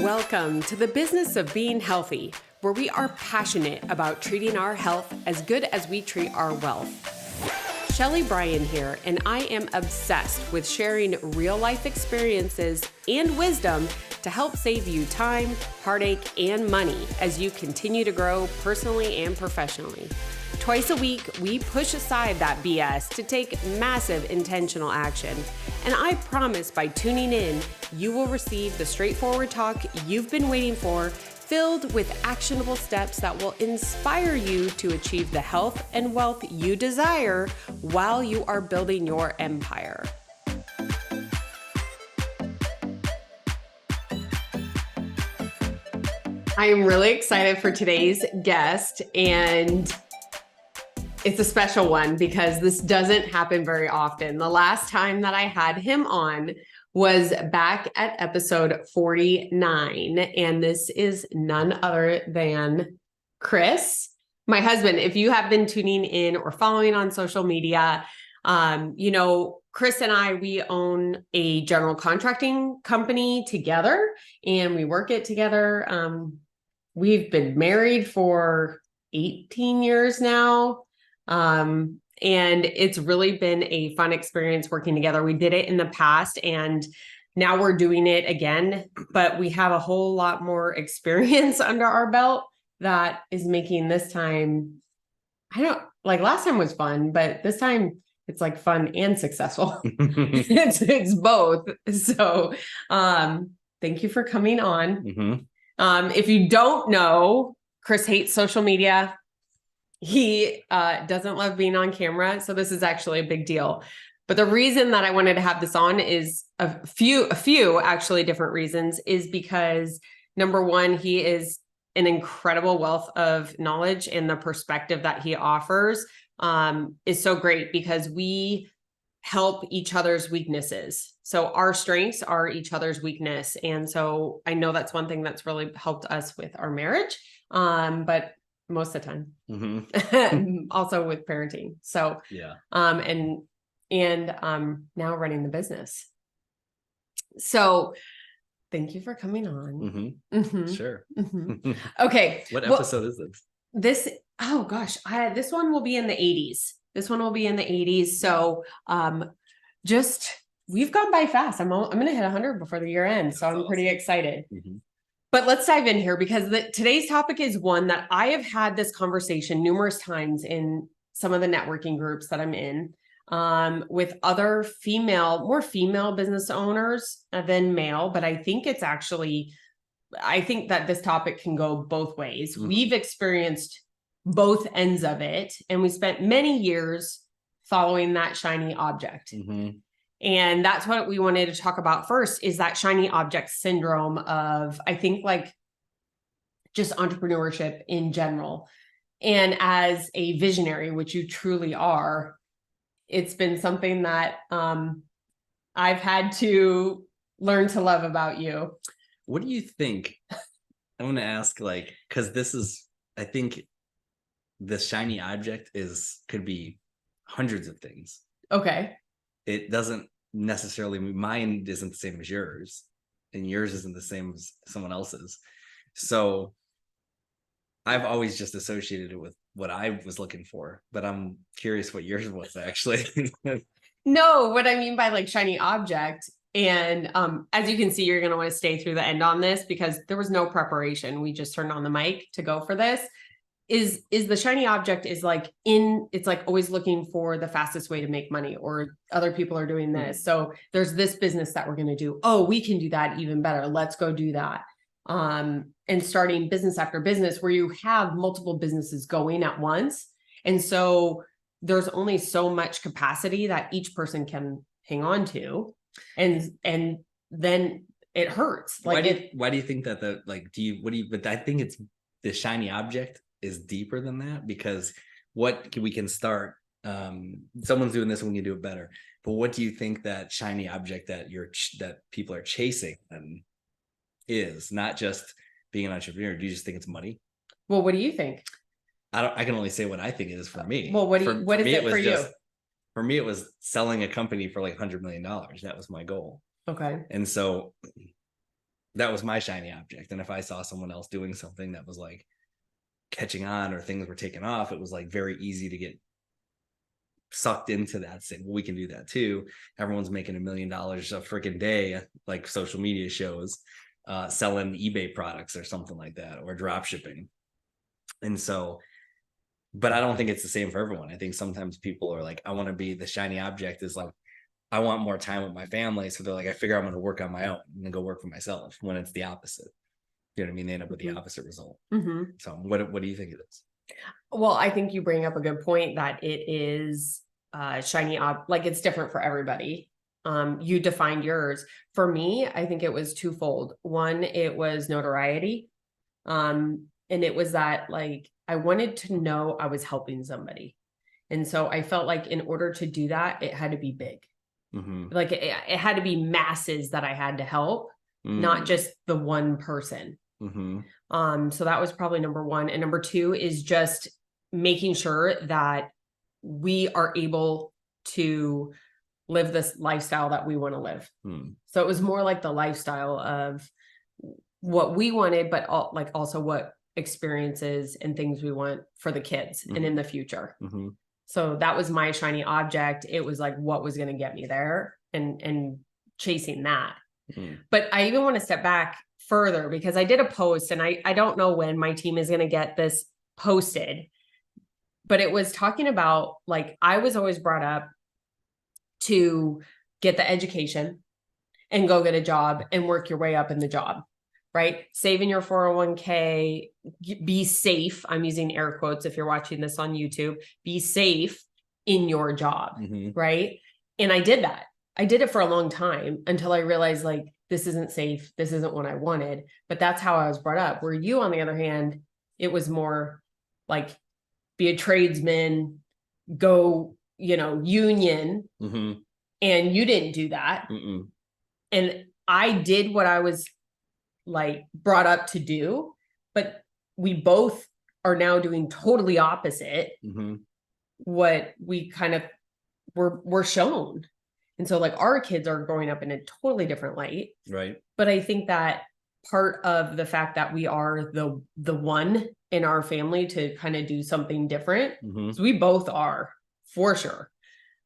Welcome to the business of being healthy, where we are passionate about treating our health as good as we treat our wealth. Chris Brien here, and I am obsessed with sharing real-life experiences and wisdom to help save you time, heartache, and money as you continue to grow personally and professionally. Twice a week, we push aside that BS to take massive intentional action. And I promise by tuning in, you will receive the straightforward talk you've been waiting for, filled with actionable steps that will inspire you to achieve the health and wealth you desire while you are building your empire. I am really excited for today's guest, and it's a special one because this doesn't happen very often. The last time that I had him on was back at episode 49, and this is none other than Chris, my husband. If you have been tuning in or following on social media, Chris and I, we own a general contracting company together, and we work it together. We've been married for 18 years now. And it's really been a fun experience working together. We did it in the past and now we're doing it again, but we have a whole lot more experience under our belt that is making this time, last time was fun, but this time it's like fun and successful. It's both. So, thank you for coming on. Mm-hmm. If you don't know, Chris hates social media. He doesn't love being on camera. So this is actually a big deal. But the reason that I wanted to have this on is a few actually different reasons, is because number one, he is an incredible wealth of knowledge, and the perspective that he offers is so great because we help each other's weaknesses. So our strengths are each other's weakness. And so I know that's one thing that's really helped us with our marriage. But most of the time, mm-hmm. Also with parenting. So, yeah. And now running the business. So thank you for coming on. Mm-hmm. Mm-hmm. Sure. Mm-hmm. Okay. What episode is this? Oh gosh, this one will be in the 80s. So, we've gone by fast. I'm going to hit 100 before the year ends. So I'm pretty excited. Mm-hmm. But let's dive in here because today's topic is one that I have had this conversation numerous times in some of the networking groups that I'm in with other more female business owners than male. But I think that this topic can go both ways. Mm-hmm. We've experienced both ends of it, and we spent many years following that shiny object. Mm-hmm. And that's what we wanted to talk about first, is that shiny object syndrome of, I think, like just entrepreneurship in general. And as a visionary, which you truly are, it's been something that I've had to learn to love about you. What do you think? I want to ask, because I think the shiny object could be hundreds of things. Okay. It doesn't necessarily, mine isn't the same as yours, and yours isn't the same as someone else's. So I've always just associated it with what I was looking for, but I'm curious what yours was actually. No, what I mean by shiny object, and as you can see, you're going to want to stay through the end on this because there was no preparation. We just turned on the mic to go for this. Is the shiny object is it's always looking for the fastest way to make money, or other people are doing this. So there's this business that we're going to do. Oh, we can do that even better. Let's go do that. And starting business after business where you have multiple businesses going at once. And so there's only so much capacity that each person can hang on to. And then it hurts. Why do you think that but I think it's the shiny object is deeper than that, because we can start, someone's doing this, we can do it better. But what do you think that shiny object that people are chasing is? Not just being an entrepreneur. Do you just think it's money? Well, what do you think? I can only say what I think it is for me. Well, what is it for you? For me, it was selling a company for $100 million. That was my goal. Okay. And so that was my shiny object. And if I saw someone else doing something that was like catching on or things were taking off, it was like very easy to get sucked into that, saying, well, we can do that too. Everyone's making $1 million a freaking day, like social media shows, selling eBay products or something like that, or drop shipping. And so, but I don't think it's the same for everyone. I think sometimes people are like, I want to be, the shiny object is like, I want more time with my family. So they're like, I figure I'm going to work on my own and then go work for myself, when it's the opposite. You know what I mean? They end up with the opposite result. So what do you think it is? Well, I think you bring up a good point that it is shiny like it's different for everybody. You defined yours. For me, I think it was twofold. One, it was notoriety. And it was that like I wanted to know I was helping somebody. And so I felt like in order to do that, it had to be big. Like it had to be masses that I had to help, not just the one person. So that was probably number one. And number two is just making sure that we are able to live this lifestyle that we want to live. So it was more like the lifestyle of what we wanted, but like also what experiences and things we want for the kids and in the future. So that was my shiny object. It was like what was going to get me there, and chasing that. But I even want to step back further, because I did a post, and I don't know when my team is going to get this posted, but it was talking about like, I was always brought up to get the education and go get a job and work your way up in the job, right? Saving your 401k, be safe. I'm using air quotes if you're watching this on YouTube, be safe in your job, right? And I did that. I did it for a long time until I realized like, this isn't safe. This isn't what I wanted, but that's how I was brought up. Where you, on the other hand, it was more like, be a tradesman, go, union. And you didn't do that. And I did what I was like brought up to do, but we both are now doing totally opposite what we kind of were shown. And so like our kids are growing up in a totally different light. Right. But I think that part of the fact that we are the one in our family to kind of do something different. So we both are, for sure.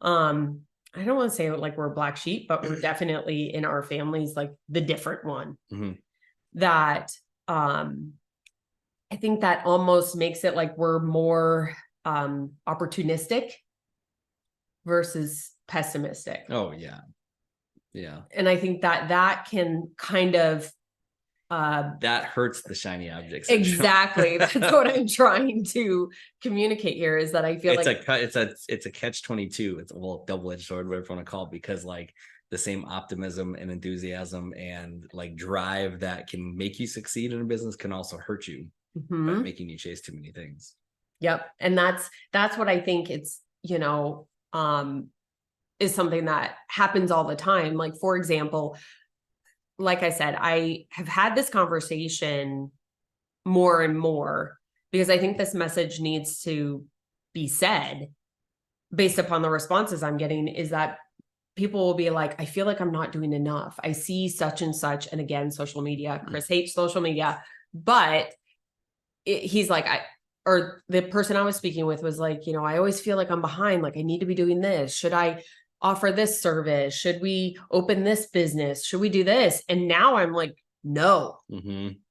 I don't want to say like we're a black sheep, but we're definitely in our families, like the different one. That I think that almost makes it like we're more opportunistic versus pessimistic. Oh yeah. Yeah. And I think that can kind of that hurts the shiny objects. Exactly. That's what I'm trying to communicate here, is that I feel it's a catch-22. It's a little double-edged sword, whatever you want to call it, because like the same optimism and enthusiasm and like drive that can make you succeed in a business can also hurt you by making you chase too many things. Yep. And that's what I think it's, is something that happens all the time. Like, for example, like I said, I have had this conversation more and more because I think this message needs to be said based upon the responses I'm getting, is that people will be like, I feel like I'm not doing enough. I see such and such. And again, social media, Chris hates social media, but he's like, or the person I was speaking with was like, I always feel like I'm behind. Like I need to be doing this. Should I offer this service? Should we open this business? Should we do this? And now I'm like, no,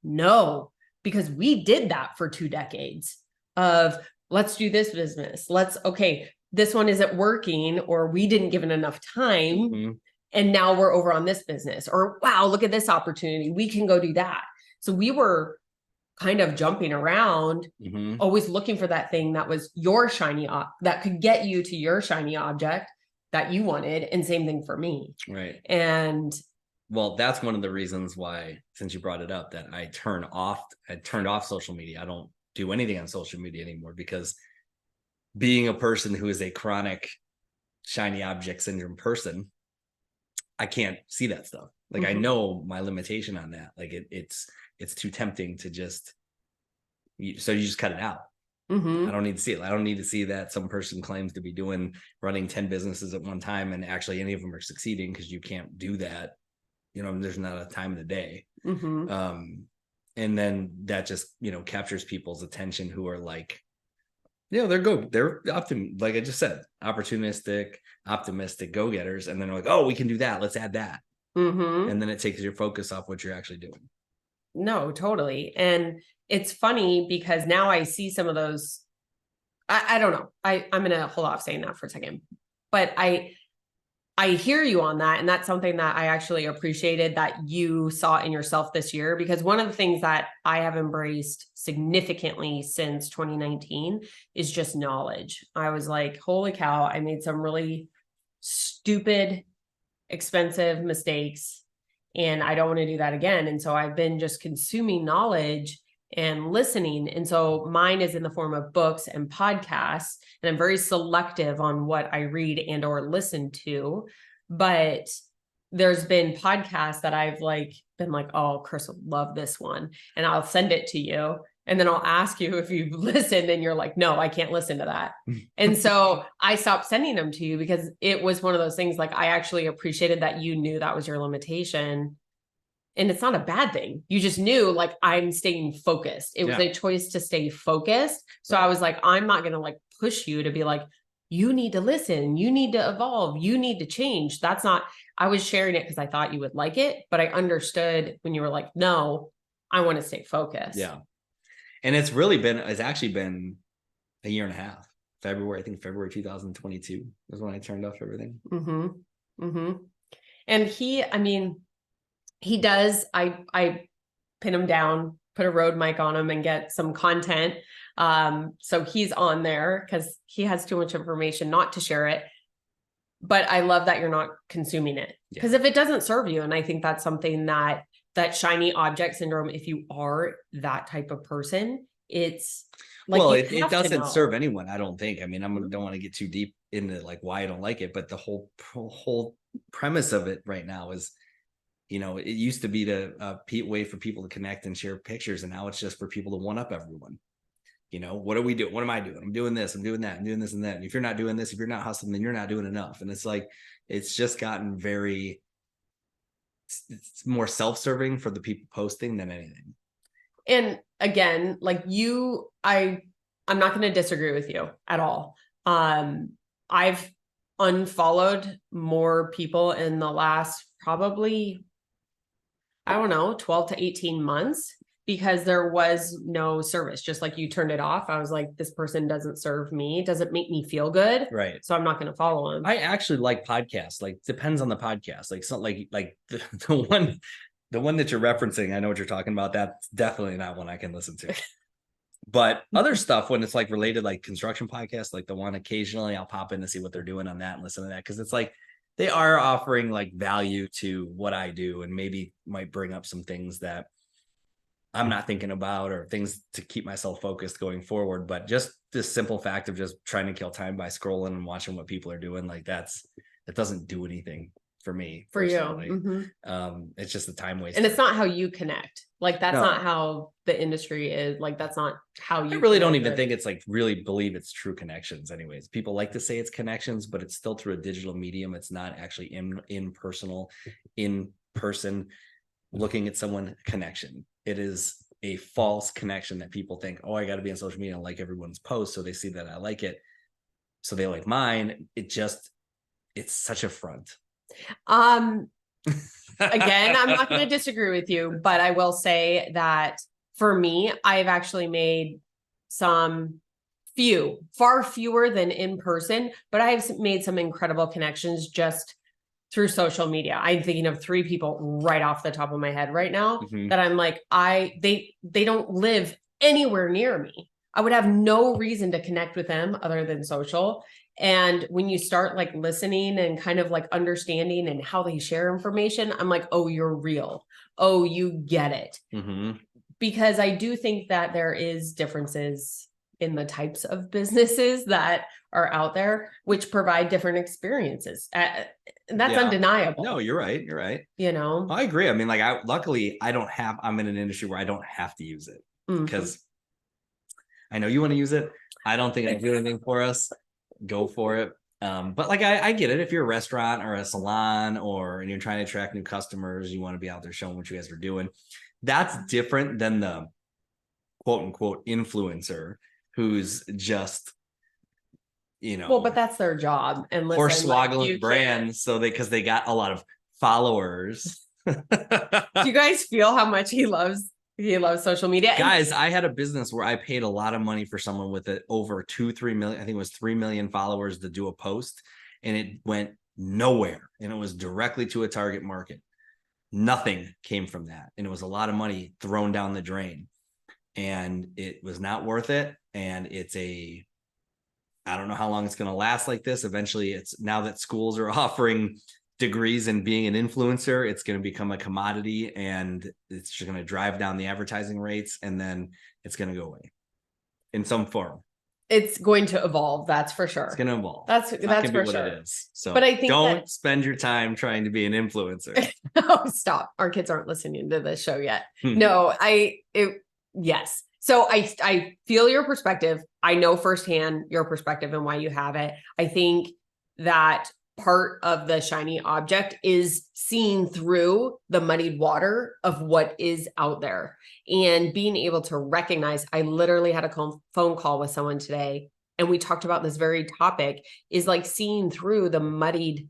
no, because we did that for 2 decades of let's do this business. Okay, this one isn't working, or we didn't give it enough time. And now we're over on this business, or wow, look at this opportunity. We can go do that. So we were kind of jumping around, always looking for that thing that was your shiny, that could get you to your shiny object that you wanted. And same thing for me. Right. And well, that's one of the reasons why, since you brought it up, that I turned off social media. I don't do anything on social media anymore, because being a person who is a chronic shiny object syndrome person, I can't see that stuff. Like I know my limitation on that. Like it's too tempting to so you just cut it out. I don't need to see it. I don't need to see that some person claims to be running 10 businesses at one time and actually any of them are succeeding, because you can't do that. there's not a time of the day. Mm-hmm. And then that just, captures people's attention who are like, they're often, like I just said, opportunistic, optimistic go-getters. And then they're like, oh, we can do that. Let's add that. Mm-hmm. And then it takes your focus off what you're actually doing. No, totally. And it's funny because now I see some of those. I don't know. I'm going to hold off saying that for a second, but I hear you on that. And that's something that I actually appreciated that you saw in yourself this year, because one of the things that I have embraced significantly since 2019 is just knowledge. I was like, holy cow, I made some really stupid, expensive mistakes, and I don't want to do that again. And so I've been just consuming knowledge and listening. And so mine is in the form of books and podcasts, and I'm very selective on what I read and or listen to. But there's been podcasts that I've been like, oh, Chris will love this one, and I'll send it to you. And then I'll ask you if you've listened, and you're like, no, I can't listen to that. And so I stopped sending them to you because it was one of those things, like, I actually appreciated that you knew that was your limitation. And it's not a bad thing. You just knew, like, I'm staying focused. It was a choice to stay focused. So I was like, I'm not going to push you to be like, you need to listen, you need to evolve, you need to change. That's not, I was sharing it because I thought you would like it, but I understood when you were like, no, I want to stay focused. Yeah. And it's actually been a year and a half. February 2022 is when I turned off everything. Mm-hmm. Mm-hmm. And he does, I pin him down, put a road mic on him and get some content. So he's on there because he has too much information not to share it. But I love that you're not consuming it, because if it doesn't serve you, and I think that's something that shiny object syndrome, if you are that type of person, it's like, well, it doesn't serve anyone, I don't think. I mean, don't want to get too deep into why I don't like it, but the whole premise of it right now is, it used to be the way for people to connect and share pictures, and now it's just for people to one up everyone. What do we do? What am I doing? I'm doing this, I'm doing that, I'm doing this and that. And if you're not doing this, if you're not hustling, then you're not doing enough. And it's like, it's just gotten it's more self-serving for the people posting than anything. And again, I'm not going to disagree with you at all. I've unfollowed more people in the last probably, I don't know, 12 to 18 months, because there was no service. Just like you turned it off. I was like, this person doesn't serve me, doesn't make me feel good. Right. So I'm not going to follow him. I actually like podcasts. Depends on the podcast. The one that you're referencing, I know what you're talking about. That's definitely not one I can listen to. But other stuff, when it's related, construction podcasts, the one occasionally I'll pop in to see what they're doing on that and listen to that, because it's they are offering value to what I do, and maybe might bring up some things that I'm not thinking about, or things to keep myself focused going forward. But just this simple fact of just trying to kill time by scrolling and watching what people are doing, that doesn't do anything for me. For you. Mm-hmm. It's just a time waste. And it's not how you connect. That's not how the industry is. That's not how you. I really don't even think it's really believe it's true connections anyways. People like to say it's connections, but it's still through a digital medium. It's not actually in person looking at someone connection. It is a false connection that people think, oh, I got to be on social media and like everyone's post, so they see that I like it, so they like mine. It's such a front. Again, I'm not going to disagree with you, but I will say that for me, I've actually made far fewer than in person, but I've made some incredible connections just through social media. I'm thinking of 3 people right off the top of my head right now, mm-hmm. that I'm like, they don't live anywhere near me. I would have no reason to connect with them other than social. And when you start listening and kind of understanding and how they share information, I'm like, oh, you're real. Oh, you get it. Mm-hmm. Because I do think that there is differences in the types of businesses that are out there, which provide different experiences. That's undeniable. No, you're right. You're right. I agree. I mean, luckily I'm in an industry where I don't have to use it, because mm-hmm. I know you want to use it. I don't think it'll do anything for us. Go for it. But like I get it. If you're a restaurant or a salon and you're trying to attract new customers, you want to be out there showing what you guys are doing. That's different than the quote unquote influencer who's just, Well, but that's their job. And listen, horse-swaggling brands, so because they got a lot of followers. Do you guys feel how much he loves social media? Guys, I had a business where I paid a lot of money for someone with it over 2-3 million. I think it was 3 million followers to do a post, and it went nowhere. And it was directly to a target market. Nothing came from that. And it was a lot of money thrown down the drain. And it was not worth it. And I don't know how long it's going to last like this. Eventually, it's now that schools are offering degrees in being an influencer, it's going to become a commodity, and it's just going to drive down the advertising rates, and then it's going to go away in some form. It's going to evolve. That's for sure. It's going to evolve. That's for what sure. It is. So, but I think don't spend your time trying to be an influencer. Oh, stop! Our kids aren't listening to this show yet. No, yes. So I feel your perspective. I know firsthand your perspective and why you have it. I think that part of the shiny object is seeing through the muddied water of what is out there and being able to recognize. I literally had a phone call with someone today, and we talked about this very topic, is like seeing through the muddied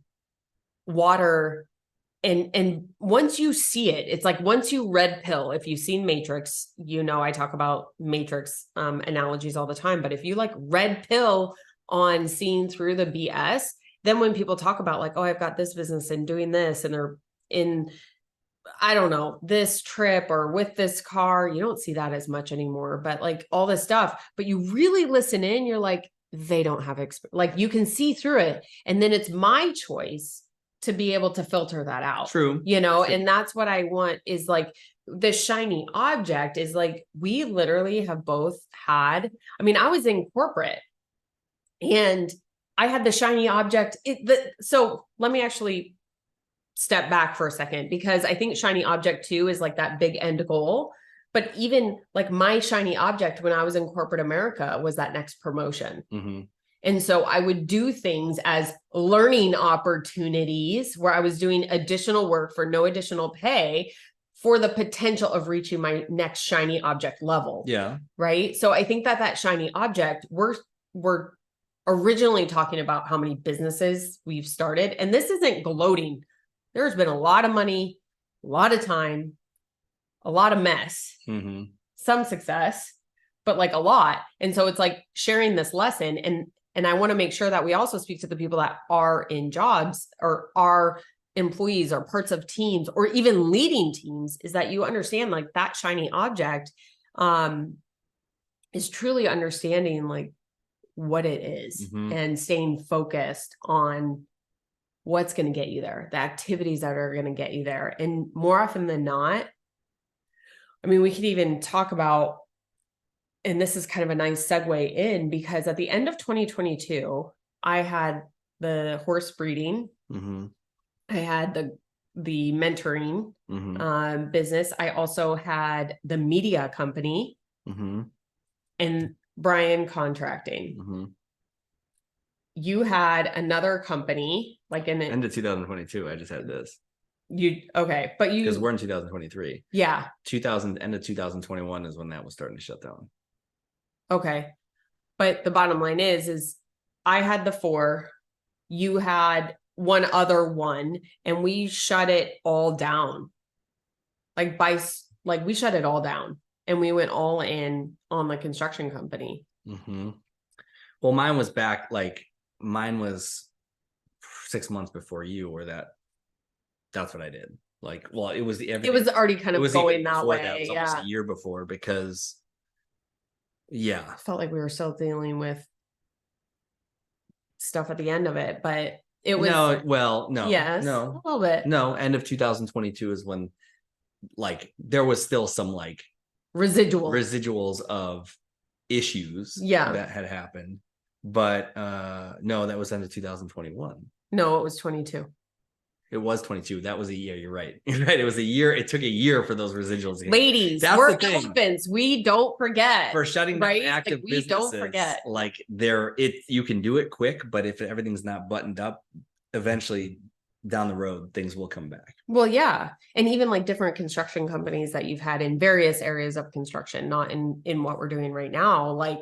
water. And once you see it, it's like once you red pill, if you've seen Matrix, I talk about Matrix analogies all the time, but if you like red pill on seeing through the BS, then when people talk about like, oh, I've got this business and doing this, and they're in, I don't know, this trip or with this car, you don't see that as much anymore, but like all this stuff, but you really listen in, you're like, they don't have like you can see through it. And then it's my choice to be able to filter that out. True. And that's what I want, is like the shiny object is like, we literally have both had, I was in corporate and I had the shiny object. So let me actually step back for a second, because I think shiny object too is like that big end goal. But even like my shiny object when I was in corporate America was that next promotion. Mm-hmm. And so I would do things as learning opportunities where I was doing additional work for no additional pay for the potential of reaching my next shiny object level. Yeah. Right. So I think that shiny object, we're originally talking about how many businesses we've started. And this isn't gloating. There's been a lot of money, a lot of time, a lot of mess, some success, but like a lot. And so it's like sharing this lesson. And I want to make sure that we also speak to the people that are in jobs or are employees or parts of teams or even leading teams, is that you understand like that shiny object is truly understanding like what it is and staying focused on what's going to get you there, the activities that are going to get you there. And more often than not, we could even talk about, and this is kind of a nice segue in, because at the end of 2022, I had the horse breeding. I had the mentoring business. I also had the media company and Brien contracting. You had another company like in end of 2022. I just had this. Okay, but because we're in 2023. Yeah. End of 2021 is when that was starting to shut down. Okay. But the bottom line is I had the 4, you had one other one, and we shut it all down. We shut it all down and we went all in on the construction company. Well, mine was 6 months before you, or that's what I did. It was already kind of going that way. That was almost a year before, because I felt like we were still dealing with stuff at the end of it, but it was no, yes, no, a little bit. No, end of 2022 is when there was still some residuals of issues that had happened. But no, that was end of 2021. No, it was 22. It was 22. That was a year. You're right. You're right. It was a year. It took a year for those residuals to hit. Ladies, That's we're the thing. elephants. We don't forget. For shutting down active we businesses, don't forget. like you can do it quick, but if everything's not buttoned up, eventually down the road, things will come back. Well, yeah. And even like different construction companies that you've had in various areas of construction, not in what we're doing right now, like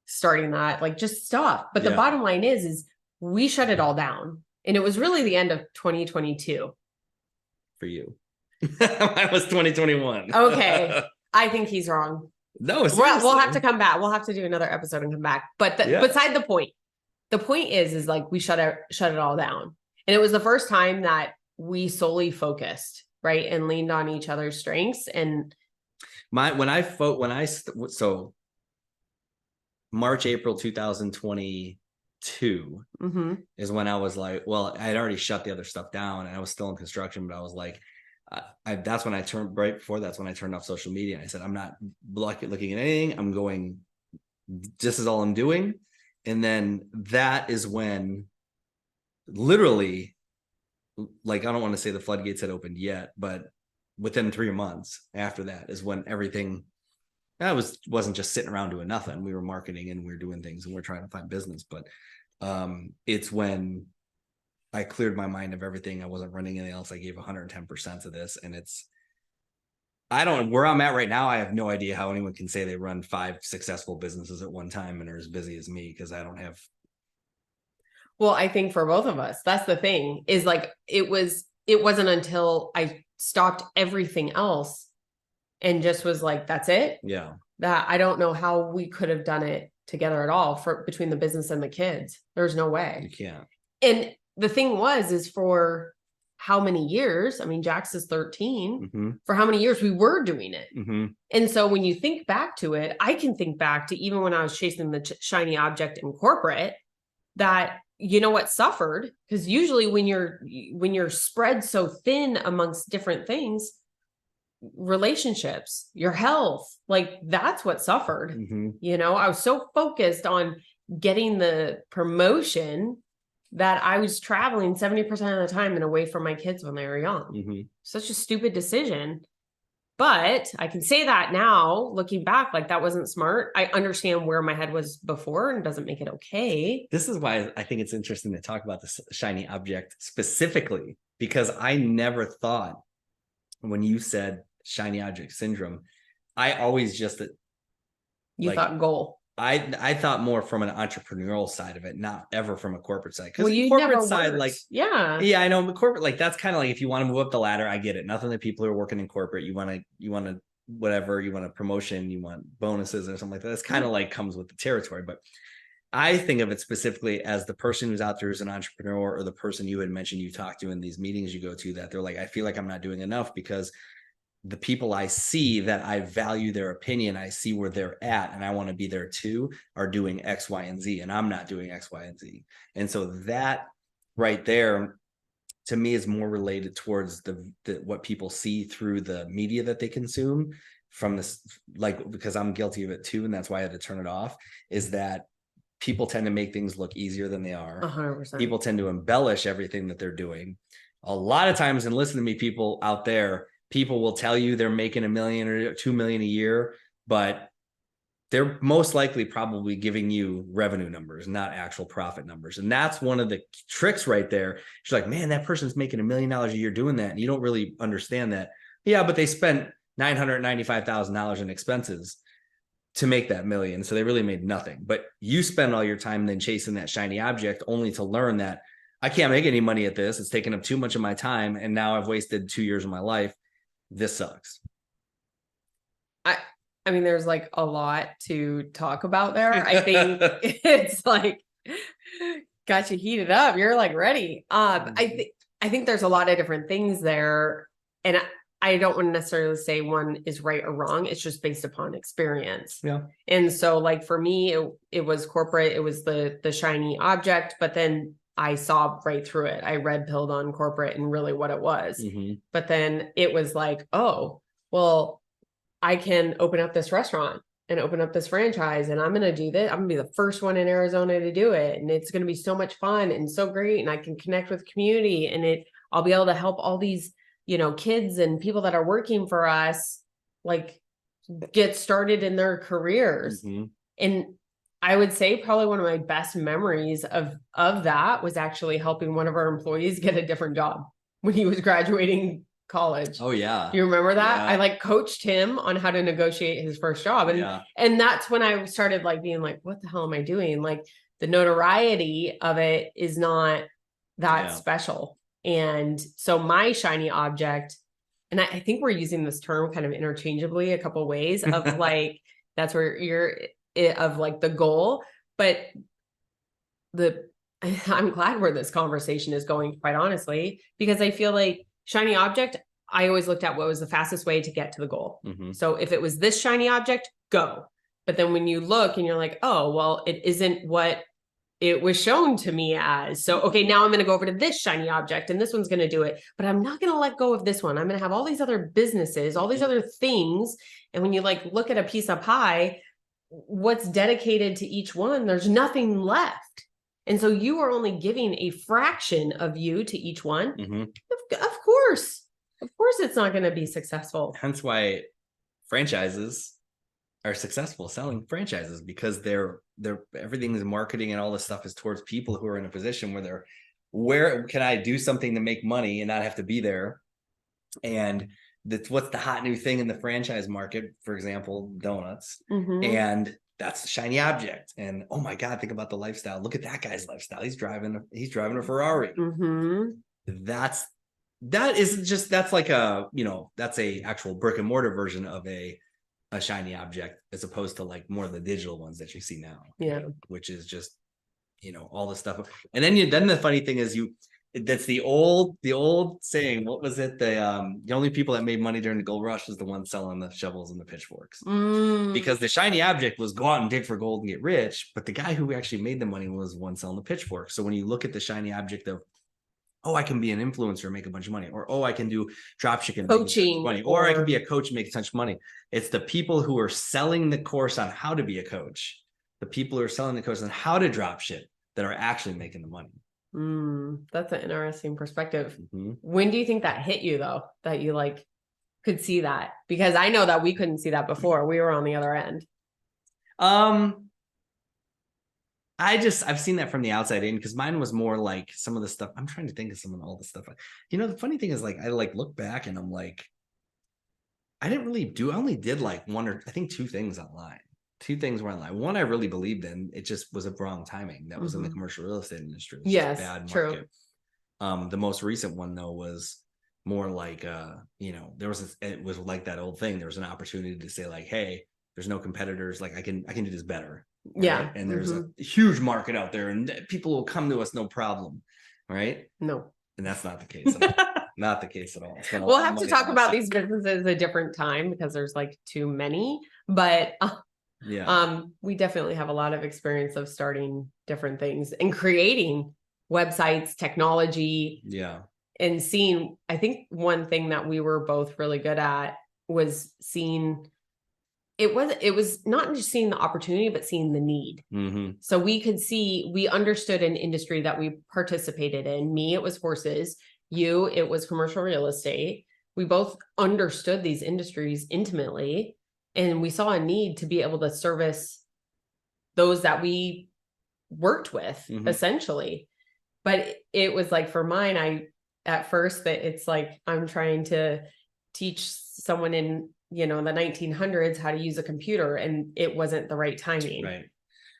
starting that, like just stuff. But the bottom line is we shut it all down. And it was really the end of 2022. For you. Mine was 2021. Okay. I think he's wrong. No, we'll have to come back. We'll have to do another episode and come back. But beside the point is like we shut it all down. And it was the first time that we solely focused, right? And leaned on each other's strengths. And so March, April 2022 is when I was like, well, I had already shut the other stuff down and I was still in construction, but I was like, that's when I turned off social media. And I said, I'm not looking at anything. I'm going, this is all I'm doing. And then that is when literally, like, I don't want to say the floodgates had opened yet, but within 3 months after that is when everything, wasn't just sitting around doing nothing. We were marketing and we were doing things and we're trying to find business. But it's when I cleared my mind of everything. I wasn't running anything else. I gave 110% to this. And where I'm at right now, I have no idea how anyone can say they run 5 successful businesses at one time and are as busy as me, because I don't have. Well, I think for both of us, that's the thing, is like, it wasn't until I stopped everything else and just was like, that's it. Yeah. That I don't know how we could have done it together at all between the business and the kids. There's no way. You can't. And the thing is for how many years? I mean, Jax is 13. For how many years we were doing it. And so when you think back to it, I can think back to even when I was chasing the shiny object in corporate, that, you know what, suffered, because usually when you're spread so thin amongst different things, relationships, your health, like that's what suffered. You know, I was so focused on getting the promotion that I was traveling 70% of the time and away from my kids when they were young. Such a stupid decision. But I can say that now, looking back, like that wasn't smart. I understand where my head was before, and doesn't make it okay. This is why I think it's interesting to talk about this shiny object specifically, because I never thought, when you said shiny object syndrome, I always just thought goal. I thought more from an entrepreneurial side of it, not ever from a corporate side. Because the corporate side, like, yeah, I know the corporate, like, that's kind of like if you want to move up the ladder, I get it. Nothing that people who are working in corporate, you want to whatever, you want a promotion, you want bonuses or something like that. That's kind of like comes with the territory. But I think of it specifically as the person who's out there as an entrepreneur, or the person you had mentioned you talk to in these meetings you go to, that they're like, I feel like I'm not doing enough because the people I see that I value their opinion, I see where they're at and I want to be there too, are doing X, Y, and Z, and I'm not doing X, Y, and Z. And so that right there, to me, is more related towards the what people see through the media that they consume from this, like, because I'm guilty of it too, and that's why I had to turn it off, is that people tend to make things look easier than they are. 100%. People tend to embellish everything that they're doing. A lot of times, and listen to me, people out there, people will tell you they're making $1 million or $2 million a year, but they're most likely probably giving you revenue numbers, not actual profit numbers. And that's one of the tricks right there. She's like, man, that person's making $1 million a year doing that. And you don't really understand that. Yeah, but they spent $995,000 in expenses to make that million. So they really made nothing. But you spend all your time then chasing that shiny object, only to learn that I can't make any money at this. It's taken up too much of my time. And now I've wasted 2 years of my life. This sucks. I mean, there's like a lot to talk about there. I think it's like, got you heated up. You're like ready. I think there's a lot of different things there. And I don't want to necessarily say one is right or wrong. It's just based upon experience. Yeah. And so like for me, it was corporate. It was the shiny object, but then I saw right through it. I red pilled on corporate and really what it was. But then it was like, oh, well, I can open up this restaurant and open up this franchise, and I'm going to do this. I'm going to be the first one in Arizona to do it. And it's going to be so much fun and so great. And I can connect with community, and I'll be able to help all these, kids and people that are working for us, like, get started in their careers. Mm-hmm. And I would say probably one of my best memories of that was actually helping one of our employees get a different job when he was graduating college. Oh yeah. You remember that? Yeah. I like coached him on how to negotiate his first job. And and that's when I started like being like, what the hell am I doing? Like, the notoriety of it is not that special. And so my shiny object, and I think we're using this term kind of interchangeably a couple of ways of like, that's where you're of like the goal, but I'm glad where this conversation is going, quite honestly, because I feel like shiny object, I always looked at what was the fastest way to get to the goal. Mm-hmm. So if it was this shiny object, go. But then when you look and you're like, oh, well, it isn't what it was shown to me as. So, okay, now I'm going to go over to this shiny object and this one's going to do it, but I'm not going to let go of this one. I'm going to have all these other businesses, all these other things. And when you like look at a piece of pie, what's dedicated to each one, there's nothing left. And so you are only giving a fraction of you to each one. Mm-hmm. Of course it's not going to be successful. Hence why franchises are successful selling franchises, because they're everything is marketing and all this stuff is towards people who are in a position where can I do something to make money and not have to be there. And that's what's the hot new thing in the franchise market, for example, donuts. Mm-hmm. And that's the shiny object. And oh my God, think about the lifestyle. Look at that guy's lifestyle. He's driving a Ferrari. Mm-hmm. That's like that's a actual brick and mortar version of a shiny object, as opposed to like more of the digital ones that you see now. Yeah. Which is just, all the stuff. And then the funny thing is that's the old saying. What was it? The only people that made money during the gold rush was the ones selling the shovels and the pitchforks. Because the shiny object was go out and dig for gold and get rich, but the guy who actually made the money was one selling the pitchforks. So when you look at the shiny object of, oh, I can be an influencer and make a bunch of money, or oh, I can do dropshipping, coaching, money, or I can be a coach and make such money. It's the people who are selling the course on how to be a coach, the people who are selling the course on how to dropship, that are actually making the money. That's an interesting perspective. Mm-hmm. When do you think that hit you though, that you like could see that? Because I know that we couldn't see that before. We were on the other end. I've seen that from the outside in, because mine was more like some of the stuff. I'm trying to think of all the stuff. The funny thing is, like, I like look back and I'm like, I only did like one or I think two things online. Two things were online. One I really believed in. It just was a wrong timing. That was in the commercial real estate industry. Yes, bad market. True. The most recent one though was more like it was like that old thing. There was an opportunity to say like, hey, there's no competitors. Like I can do this better. Right? Yeah. And there's a huge market out there and people will come to us no problem. Right? No. And that's not the case. Not the case at all. We'll have to talk about these businesses a different time because there's like too many, but we definitely have a lot of experience of starting different things and creating websites, technology. Yeah. And seeing, I think one thing that we were both really good at was seeing, it was not just seeing the opportunity, but seeing the need. Mm-hmm. So we understood an industry that we participated in. Me, it was horses. You, it was commercial real estate. We both understood these industries intimately, and we saw a need to be able to service those that we worked with, essentially. But it was like for mine, at first that it's like I'm trying to teach someone in the 1900s how to use a computer, and it wasn't the right timing. Right.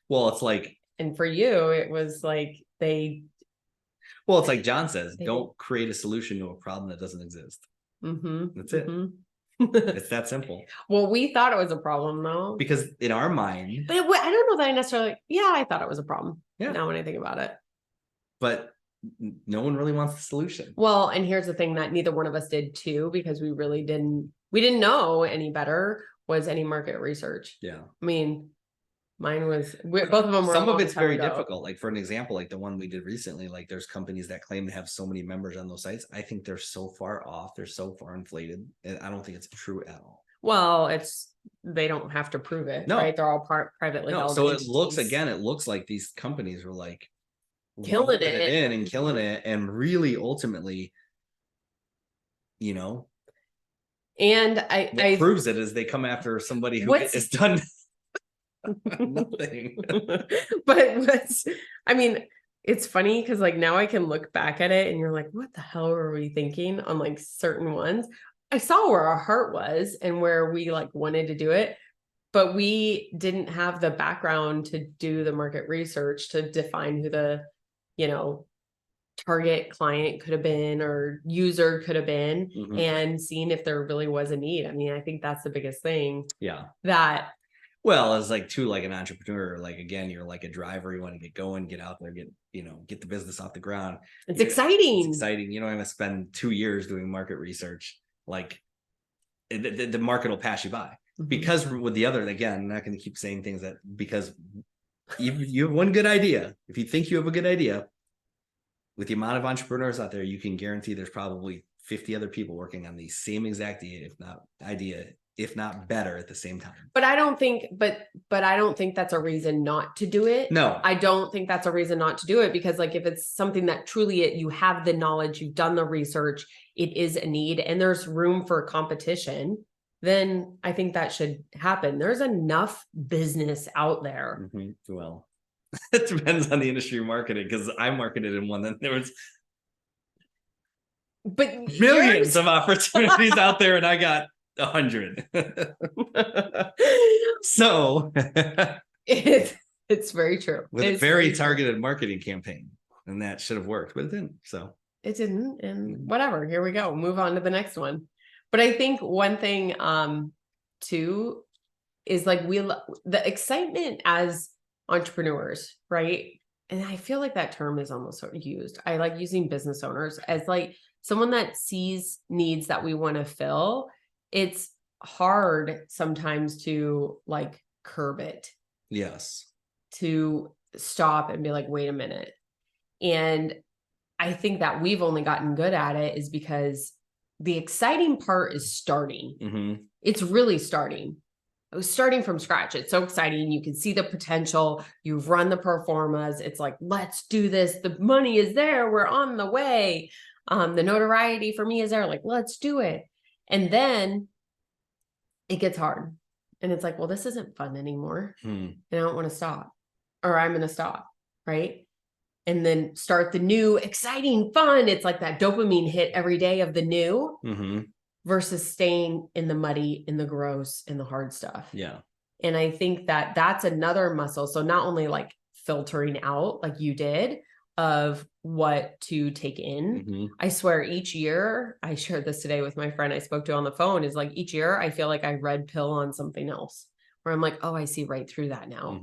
Well, it's like, and for you, it was like well, it's like John says, don't create a solution to a problem that doesn't exist. That's it. It's that simple. Well, we thought it was a problem though. Because in our mind. But I don't know that I necessarily, I thought it was a problem. Yeah. Now when I think about it. But no one really wants the solution. Well, and here's the thing that neither one of us did too, because we didn't know any better, was any market research. Yeah. I mean, mine was, both of them were. Some of it's very difficult. Like for an example, like the one we did recently, like there's companies that claim to have so many members on those sites. I think they're so far off. They're so far inflated. And I don't think it's true at all. Well, they don't have to prove it. No. Right? They're all privately held. So it looks like these companies were like killing it and really ultimately And what I proves it is they come after somebody who has done nothing. But it's funny because like now I can look back at it and you're like, what the hell were we thinking on like certain ones? I saw where our heart was and where we like wanted to do it, but we didn't have the background to do the market research to define who the, target client could have been or user could have been, and seeing if there really was a need. I think that's the biggest thing. Yeah. Well, it's like too, like an entrepreneur, like again, you're like a driver, you want to get going, get out there, get the business off the ground. It's exciting. I'm going to spend 2 years doing market research. Like the market will pass you by. Because with the other, again, I'm not going to keep saying things because you have one good idea. If you think you have a good idea, with the amount of entrepreneurs out there, you can guarantee there's probably 50 other people working on the same exact idea, if not better at the same time. But I don't think that's a reason not to do it. No, I don't think that's a reason not to do it, because like if it's something that truly you have the knowledge, you've done the research, it is a need and there's room for competition, then I think that should happen. There's enough business out there. Well, it depends on the industry you're marketing, because I marketed in one that there was millions of opportunities out there and I got 100. So it's very true. With a very targeted marketing campaign, and that should have worked, but it didn't. So it didn't, and whatever, here we go, move on to the next one. But I think one thing too is like the excitement as entrepreneurs, right? And I feel like that term is almost sort of used. I like using business owners as like someone that sees needs that we want to fill. It's hard sometimes to like curb it. Yes. To stop and be like, wait a minute. And I think that we've only gotten good at it is because the exciting part is starting. It's really starting. It was starting from scratch. It's so exciting. You can see the potential. You've run the pro formas. It's like, let's do this. The money is there. We're on the way. The notoriety for me is there. Like, let's do it. And then it gets hard. And it's like, well, this isn't fun anymore. And I don't want to stop, or I'm going to stop. Right. And then start the new exciting fun. It's like that dopamine hit every day of the new. Versus staying in the muddy, in the gross, in the hard stuff. Yeah. And I think that that's another muscle. So not only like filtering out like you did of what to take in. I swear each year, I shared this today with my friend I spoke to on the phone, is like each year I feel like I red pill on something else where I'm like, oh, I see right through that now.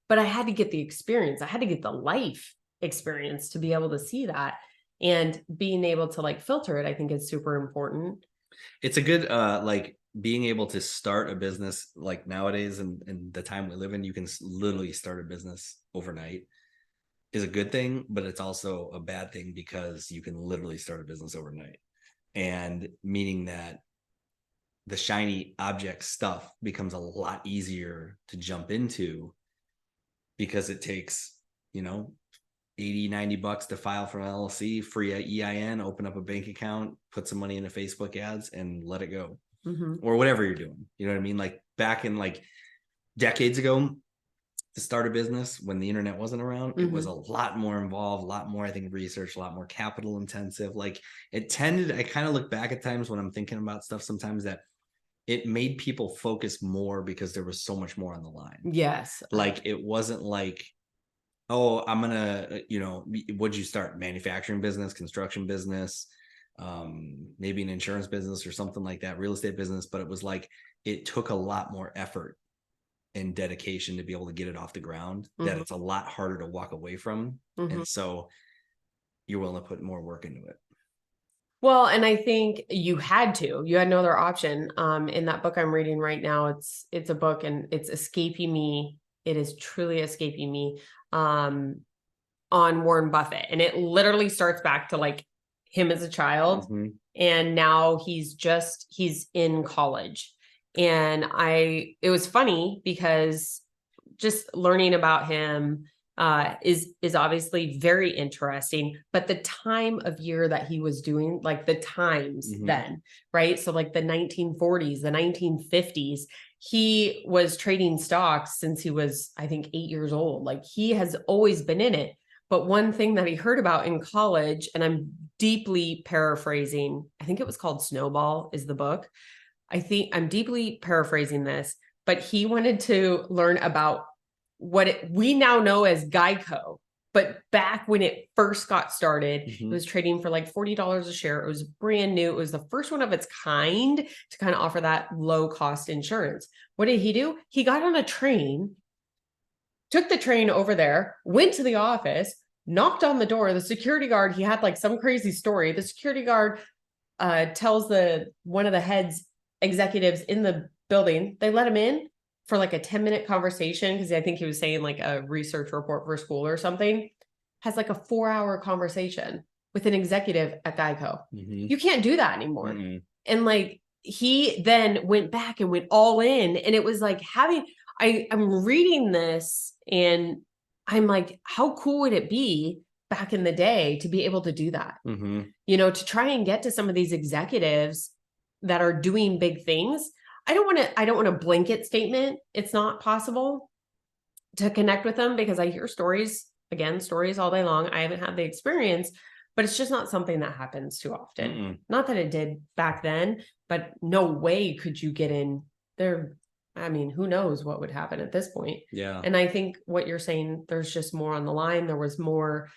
But I had to get the experience. I had to get the life experience to be able to see that, and being able to like filter it, I think is super important. It's a good, like being able to start a business like nowadays and the time we live in, you can literally start a business overnight is a good thing, but it's also a bad thing because you can literally start a business overnight. And meaning that the shiny object stuff becomes a lot easier to jump into because it takes, $80-$90 to file for an LLC, free EIN, open up a bank account, put some money into Facebook ads and let it go. Or whatever you're doing. You know what I mean? Like back in like decades ago to start a business when the internet wasn't around, it was a lot more involved, a lot more, I think, research, a lot more capital intensive. Like I kind of look back at times when I'm thinking about stuff sometimes that it made people focus more because there was so much more on the line. Yes. Like it wasn't like, oh, I'm going to, what'd you start? Manufacturing business, construction business, maybe an insurance business or something like that, real estate business. But it was like, it took a lot more effort and dedication to be able to get it off the ground, that it's a lot harder to walk away from. And so you're willing to put more work into it. Well, and I think you had no other option. In that book I'm reading right now, it's a book and it's escaping me. It is truly escaping me, on Warren Buffett. And it literally starts back to like him as a child. And now he's in college. And it was funny because just learning about him, is obviously very interesting, but the time of year that he was doing, like the times then, right? So like the 1940s, the 1950s, he was trading stocks since he was, I think, 8 years old. Like he has always been in it. But one thing that he heard about in college, and I'm deeply paraphrasing, I think it was called Snowball is the book. I think I'm deeply paraphrasing this, but he wanted to learn about what we now know as Geico. But back when it first got started, it was trading for like $40 a share. It was brand new. It was the first one of its kind to kind of offer that low cost insurance. What did he do? He got on a train, took the train over there, went to the office, knocked on the door. The security guard, he had like some crazy story. The security guard tells one of the heads executives in the building, they let him in for like a 10-minute conversation, because I think he was saying like a research report for school or something, has like a 4-hour conversation with an executive at Geico. You can't do that anymore. And like he then went back and went all in, and it was like I'm reading this and I'm like, how cool would it be back in the day to be able to do that? You know, to try and get to some of these executives that are doing big things. I don't want a blanket statement. It's not possible to connect with them, because I hear stories all day long. I haven't had the experience, but it's just not something that happens too often. Not that it did back then, but no way could you get in there. I mean, who knows what would happen at this point? Yeah. And I think what you're saying, there's just more on the line. There was more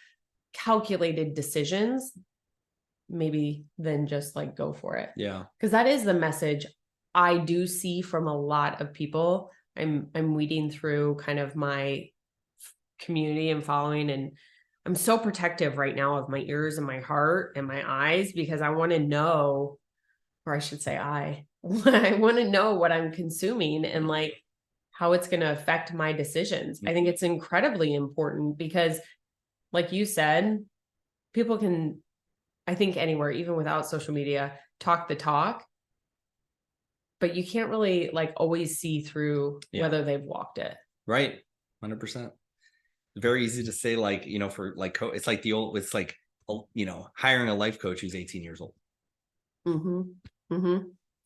calculated decisions maybe than just like go for it. Yeah. Because that is the message I do see from a lot of people. I'm weeding through kind of my community and following, and I'm so protective right now of my ears and my heart and my eyes, because I want to know, or I should say I want to know what I'm consuming and like how it's going to affect my decisions. I think it's incredibly important because, like you said, people can, I think anywhere, even without social media, talk the talk, but you can't really like always see through whether they've walked it. Right. 100%. Very easy to say, like, you know, for like, it's like it's like, you know, hiring a life coach who's 18 years old.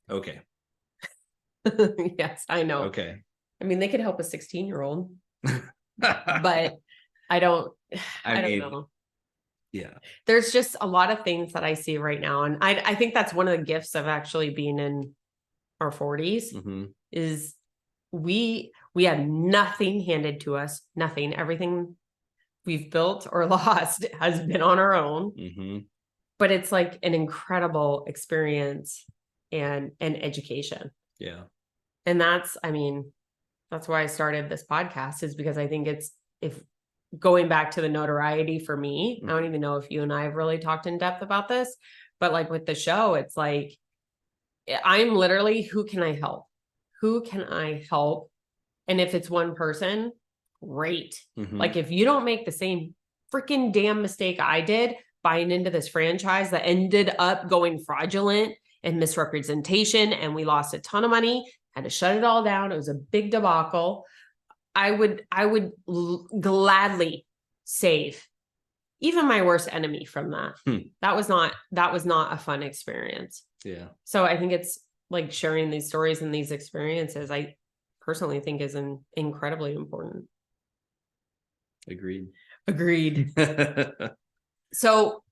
Okay. Yes, I know. Okay. I mean, they could help a 16-year-old, but I don't know. Yeah. There's just a lot of things that I see right now. And I think that's one of the gifts of actually being in our 40s is we had nothing handed to us, nothing. Everything we've built or lost has been on our own. But it's like an incredible experience and education. Yeah. And that's why I started this podcast, is because I think if going back to the notoriety for me, I don't even know if you and I have really talked in depth about this, but like with the show, it's like, I'm literally, who can I help? Who can I help? And if it's one person, great. Like if you don't make the same freaking damn mistake I did buying into this franchise that ended up going fraudulent and misrepresentation, and we lost a ton of money, had to shut it all down. It was a big debacle. I would gladly save even my worst enemy from that. That was not a fun experience. Yeah. So I think it's like sharing these stories and these experiences, I personally think is incredibly important. Agreed. So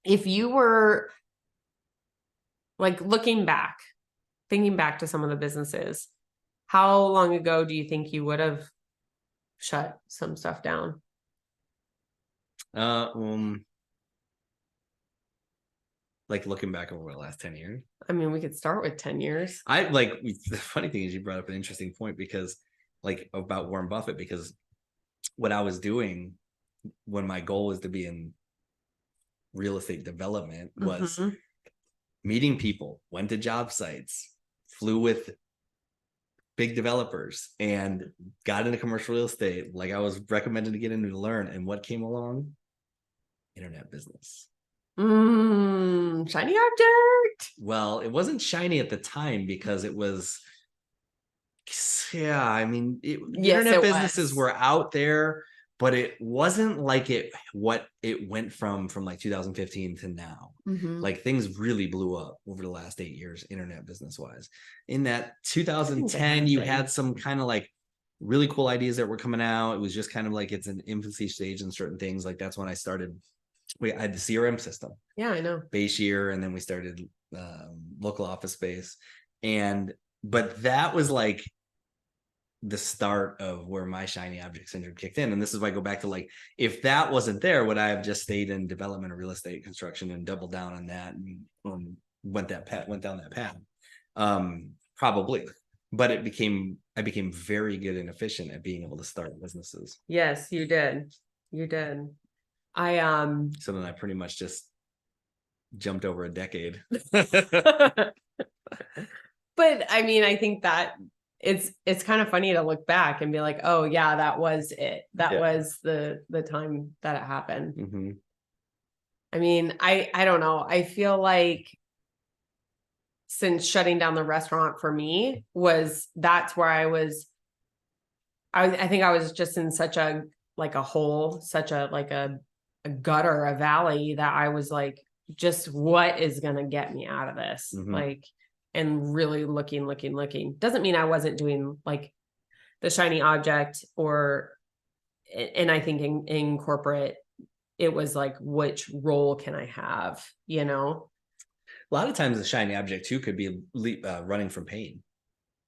if you were like thinking back to some of the businesses, how long ago do you think you would have shut some stuff down? Like looking back over the last 10 years. I mean, we could start with 10 years. The funny thing is you brought up an interesting point, because like about Warren Buffett, because what I was doing when my goal was to be in real estate development was meeting people, went to job sites, flew with big developers, and got into commercial real estate. Like I was recommended to get into to learn. And what came along? Internet business. Shiny object. Well, it wasn't shiny at the time because it was, internet businesses were out there, but it wasn't like what it went from like 2015 to now. Like things really blew up over the last 8 years, internet business wise. In that 2010, you had some kind of like really cool ideas that were coming out. It was just kind of like it's an infancy stage in certain things. Like that's when I started. I had the CRM system. Yeah, I know. Base year, and then we started local office space, but that was like the start of where my shiny object syndrome kicked in. And this is why I go back to like, if that wasn't there, would I have just stayed in development of real estate construction and doubled down on that and went down that path? Probably. But I became very good and efficient at being able to start businesses. Yes, you did. So then I pretty much just jumped over a decade. But I mean, I think that it's kind of funny to look back and be like, oh yeah, that was it. That was the time that it happened. I mean, I don't know. I feel like since shutting down the restaurant for me that's where I think I was just in such a hole, such a a gutter, a valley, that I was like, just what is going to get me out of this? And really looking. Doesn't mean I wasn't doing like the shiny object and I think in corporate, it was like, which role can I have? A lot of times the shiny object too could be running from pain.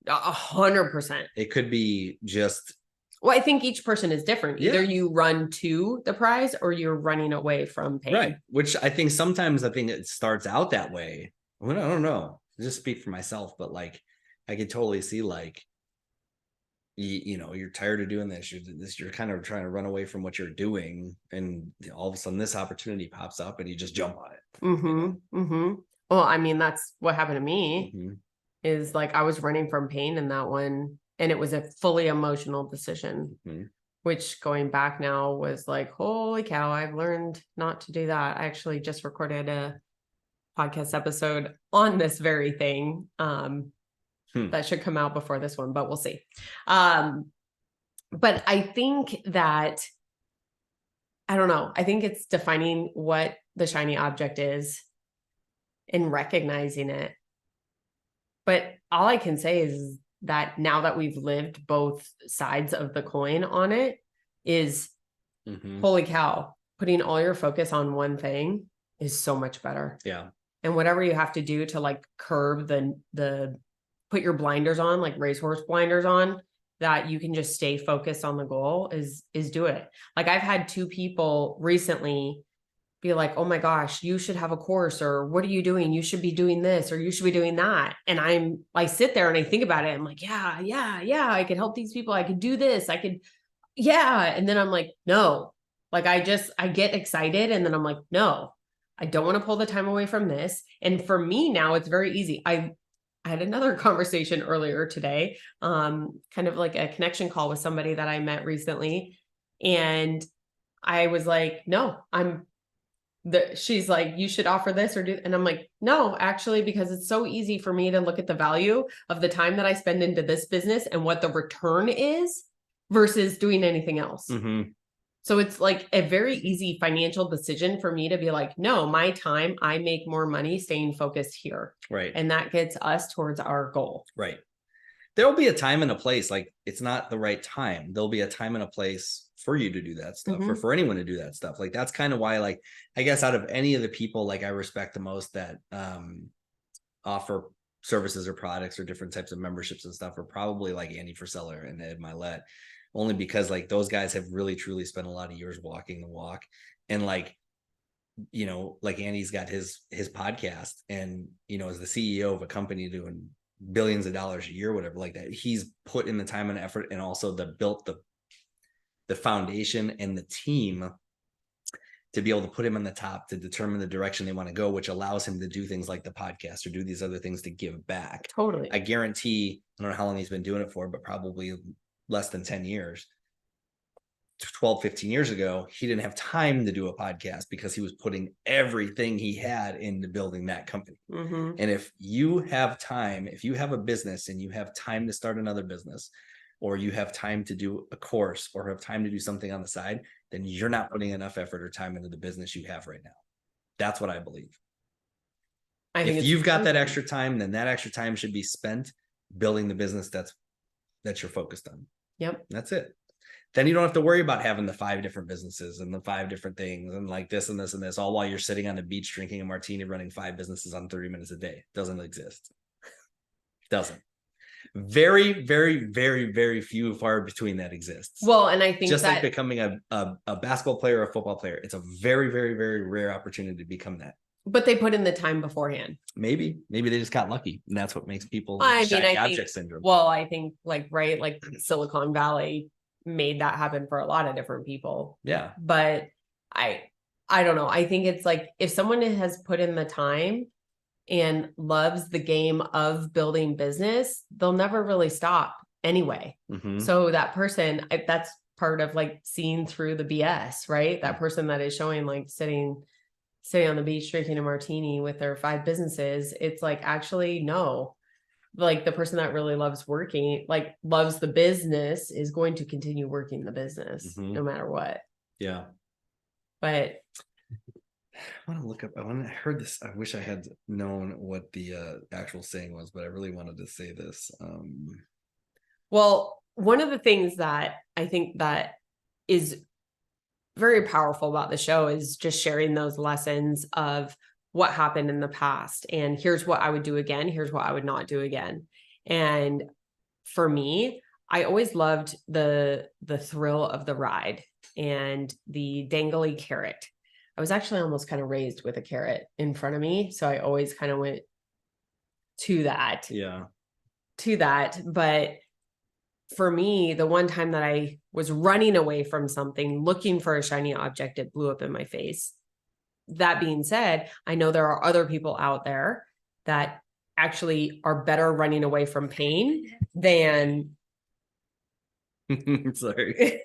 100%. It could be just. Well, I think each person is different. Either you run to the prize or you're running away from pain. Right. Which I think sometimes it starts out that way. I don't know. Just speak for myself, but like I could totally see like you're tired of doing this. You're kind of trying to run away from what you're doing, and all of a sudden this opportunity pops up and you just jump on it. Well, I mean, that's what happened to me. Is like I was running from pain in that one, and it was a fully emotional decision. Which going back now was like, holy cow, I've learned not to do that. I actually just recorded a podcast episode on this very thing that should come out before this one, but we'll see. But I think that, I don't know, I think it's defining what the shiny object is and recognizing it. But all I can say is that now that we've lived both sides of the coin on it is holy cow, putting all your focus on one thing is so much better. Yeah. And whatever you have to do to like curb the put your blinders on, like racehorse blinders on, that you can just stay focused on the goal is do it. Like I've had 2 people recently be like, oh my gosh, you should have a course, or what are you doing? You should be doing this, or you should be doing that. And I sit there and I think about it. I'm like, yeah, I could help these people. I could do this. And then I'm like, no, like I get excited. And then I'm like, no, I don't want to pull the time away from this. And for me now, it's very easy. I had another conversation earlier today, kind of like a connection call with somebody that I met recently. And I was like, no, she's like, you should offer this or do, and I'm like, no, actually, because it's so easy for me to look at the value of the time that I spend into this business and what the return is versus doing anything else. So it's like a very easy financial decision for me to be like, no, my time, I make more money staying focused here. Right. And that gets us towards our goal. Right. There'll be a time and a place. Like it's not the right time. There'll be a time and a place for you to do that stuff, or for anyone to do that stuff. Like that's kind of why, like, I guess out of any of the people, like I respect the most that offer services or products or different types of memberships and stuff are probably like Andy Friseller and Ed Milet. Only because like those guys have really truly spent a lot of years walking the walk. And like, like Andy's got his podcast and, as the CEO of a company doing billions of dollars a year, whatever, like that, he's put in the time and effort, and also built the foundation and the team to be able to put him on the top to determine the direction they want to go, which allows him to do things like the podcast or do these other things to give back. Totally. I guarantee, I don't know how long he's been doing it for, but probably less than 10 years, 12, 15 years ago, he didn't have time to do a podcast because he was putting everything he had into building that company. And if you have time, if you have a business and you have time to start another business, or you have time to do a course or have time to do something on the side, then you're not putting enough effort or time into the business you have right now. That's what I believe. If you've got that extra time, then that extra time should be spent building the business that you're focused on. Yep. That's it. Then you don't have to worry about having the 5 different businesses and the 5 different things and like this and this and this, all while you're sitting on the beach drinking a martini, running 5 businesses on 30 minutes a day. Doesn't exist. Doesn't. Very, very, very, very few far between that exists. Well, and I think just like becoming a basketball player or a football player, it's a very, very, very rare opportunity to become that. But they put in the time beforehand. Maybe they just got lucky, and that's what makes people shiny object syndrome. Well, I think like Silicon Valley made that happen for a lot of different people. Yeah. But I don't know. I think it's like if someone has put in the time and loves the game of building business, they'll never really stop anyway. Mm-hmm. So that person, that's part of like seeing through the BS, right? That person that is showing like sitting on the beach drinking a martini with their 5 businesses, it's like, actually, no. Like the person that really loves working, like loves the business, is going to continue working the business no matter what. Yeah. But I want to look up, when I heard this, I wish I had known what the actual saying was, but I really wanted to say this. Well, one of the things that I think that is very powerful about the show is just sharing those lessons of what happened in the past. And here's what I would do again. Here's what I would not do again. And for me, I always loved the thrill of the ride and the dangly carrot. I was actually almost kind of raised with a carrot in front of me. So I always kind of went to that. Yeah. To that. But for me, the one time that I was running away from something, looking for a shiny object, it blew up in my face. That being said, I know there are other people out there that actually are better running away from pain than sorry.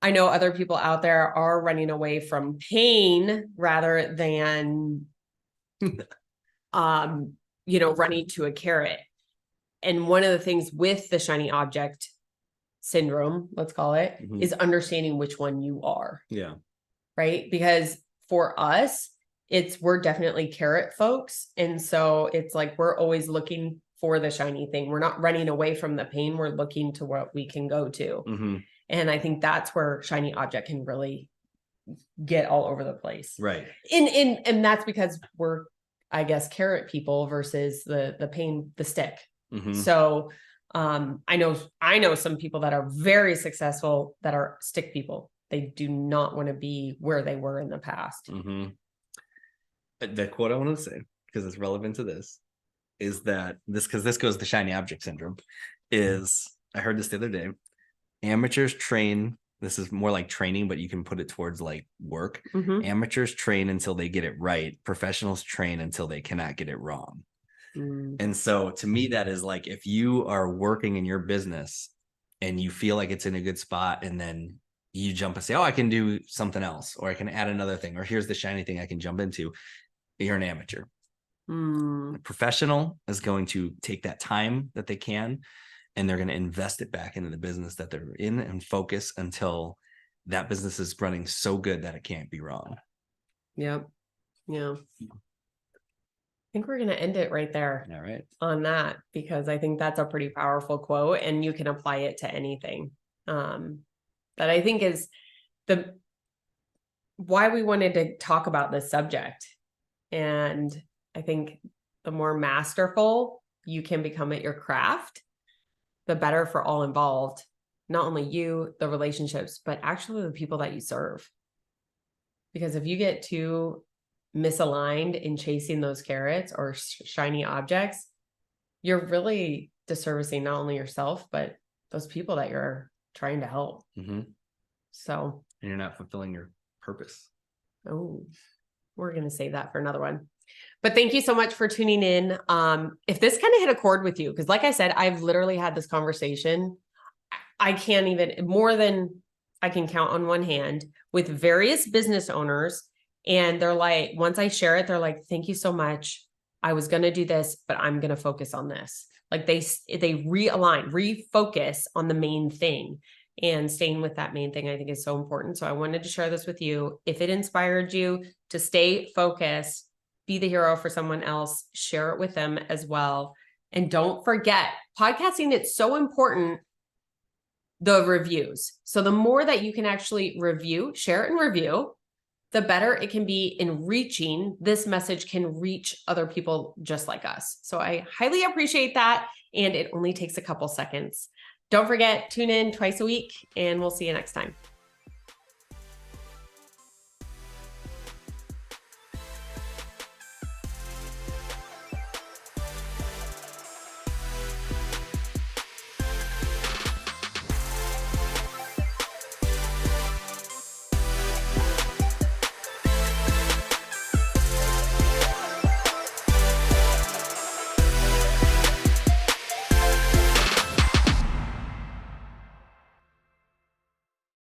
I know other people out there are running away from pain rather than running to a carrot. And one of the things with the shiny object syndrome, let's call it, is understanding which one you are. Yeah. Right? Because for us, we're definitely carrot folks. And so it's like, we're always looking for the shiny thing. We're not running away from the pain. We're looking to what we can go to. Mm-hmm. And I think that's where shiny object can really get all over the place. Right. And that's because we're, I guess, carrot people versus the pain, the stick. Mm-hmm. So I know some people that are very successful that are stick people. They do not want to be where they were in the past. Mm-hmm. The quote I want to say, because it's relevant to this, is that because this goes to shiny object syndrome, is I heard this the other day. Amateurs train. This is more like training, but you can put it towards like work. Mm-hmm. Amateurs train until they get it right. Professionals train until they cannot get it wrong. And so to me, that is like, if you are working in your business and you feel like it's in a good spot, and then you jump and say, oh, I can do something else, or I can add another thing, or here's the shiny thing I can jump into, you're an amateur. A professional is going to take that time that they can, and they're going to invest it back into the business that they're in and focus until that business is running so good that it can't be wrong. Yep. Yeah. I think we're going to end it right there. All right. On that, because I think that's a pretty powerful quote, and you can apply it to anything. That I think is why we wanted to talk about this subject. And I think the more masterful you can become at your craft, the better for all involved. Not only you, the relationships, but actually the people that you serve. Because if you get too misaligned in chasing those carrots or shiny objects, you're really disservicing not only yourself, but those people that you're trying to help. Mm-hmm. So, and you're not fulfilling your purpose. Oh, we're going to save that for another one. But thank you so much for tuning in. If this kind of hit a chord with you, because like I said, I've literally had this conversation. I can't even, more than I can count on one hand, with various business owners. And they're like, once I share it, they're like, thank you so much. I was going to do this, but I'm going to focus on this. Like they realign, refocus on the main thing. And staying with that main thing, I think, is so important. So I wanted to share this with you. If it inspired you to stay focused, be the hero for someone else, share it with them as well. And don't forget, podcasting, it's so important, the reviews. So the more that you can actually review, share it and review, the better it can be in reaching. This message can reach other people just like us. So I highly appreciate that. And it only takes a couple seconds. Don't forget, tune in twice a week, and we'll see you next time.